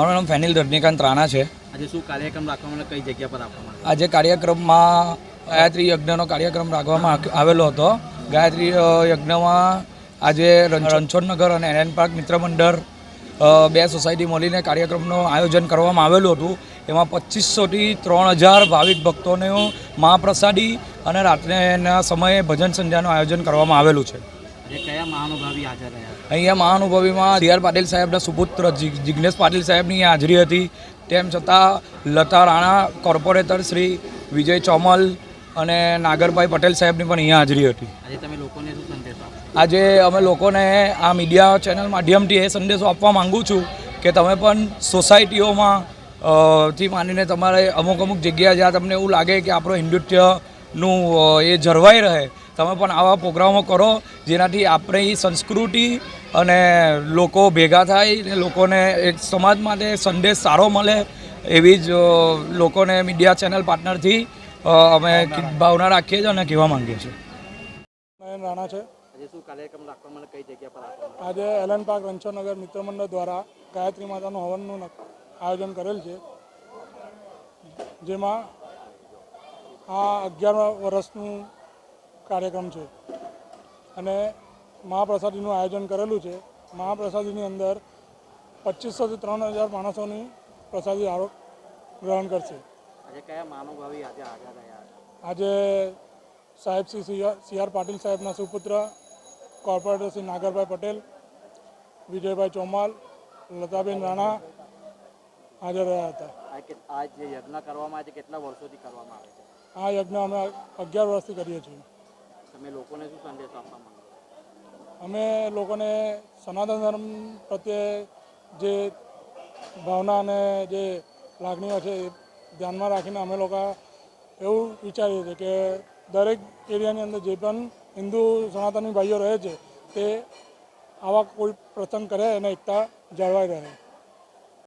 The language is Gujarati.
મારું નામ ફેનિલ રજનીકાંત રાણા છે. આજે શું કાર્યક્રમ રાખવામાં કઈ જગ્યા પર આપવામાં આજે કાર્યક્રમમાં ગાયત્રી યજ્ઞનો કાર્યક્રમ રાખવામાં આવેલો હતો. ગાયત્રી યજ્ઞમાં આજે રણછોડનગર અને એન પાર્ક મિત્ર મંડળ બે સોસાયટી મળીને કાર્યક્રમનું આયોજન કરવામાં આવેલું હતું. એમાં 2500થી 3000 ભાવિક ભક્તોનું મહાપ્રસાદી અને રાત્રેના સમયે ભજન સંધ્યાનું આયોજન કરવામાં આવેલું છે. કયા મહાનુભાવી હાજર રહ્યા? અહીંયા મહાનુભાવીમાં સી.આર. પાટીલ સાહેબના સુપુત્ર જિગ્નેશ પાટીલ સાહેબની હાજરી હતી. તેમ છતાં લતા રાણા, કોર્પોરેટર શ્રી વિજય ચોમલ અને નાગરભાઈ પટેલ સાહેબની પણ અહીંયા હાજરી હતી. આજે તમે લોકોને શું સંદેશો આપશો? આજે અમે લોકોને આ મીડિયા ચેનલ માધ્યમથી એ સંદેશો આપવા માગું છું કે તમે પણ સોસાયટીઓમાં થી માંડીને તમારે અમુક જગ્યા જ્યાં તમને એવું લાગે કે આપણો હિન્દુત્વનું એ જળવાઈ રહે, તમે પણ આવા પ્રોગ્રામો કરો જેનાથી આપણી સંસ્કૃતિ અને લોકો ભેગા થાય ને લોકોને એક સમાજ માટે સંદેશ સારો મળે એવી જ લોકોને મીડિયા ચેનલ પાર્ટનરથી અમે ભાવના રાખીએ છીએ અને કહેવા માંગીએ છીએ. રાણા છે. આજે શું કાર્યક્રમ રાખવામાં કઈ જગ્યા પર આપવામાં? આજે એલન પાર્ક રણછોડનગર મિત્ર મંડળ દ્વારા ગાયત્રી માતાનું હવનનું આયોજન કરેલ છે, જેમાં આ 11 વર્ષનું કાર્યક્રમ છે અને મહાપ્રસાદીનું આયોજન કરેલું છે. મહાપ્રસાદીની અંદર 2500થી 3000 માણસોની પ્રસાદી ગ્રહણ કરશે. આજે કયા મહાનુભાવી આજે હાજર રહ્યા? આજે સાહેબ શ્રી સી.આર. પાટીલ સાહેબના સુપુત્ર કોર્પોરેટર શ્રી નાગરભાઈ પટેલ, વિજયભાઈ ચોમાલ, લતાબેન રાણા હાજર રહ્યા હતા. આ જે યજ્ઞ કરવામાં આવે છે કેટલા વર્ષોથી કરવામાં આવે છે? આ યજ્ઞ અમે 11 વર્ષથી કરીએ છીએ. તમે લોકોને શું સંદેશ આપવા માંગો? અમે લોકોને સનાતન ધર્મ પ્રત્યે જે ભાવના અને જે લાગણીઓ છે એ ધ્યાનમાં રાખીને અમે લોકો એવું વિચારીએ છીએ કે દરેક એરિયાની અંદર જે પણ હિન્દુ સનાતની ભાઈઓ રહે છે તે આવા કોઈ પ્રસંગ કરે અને એકતા જળવાઈ રહે.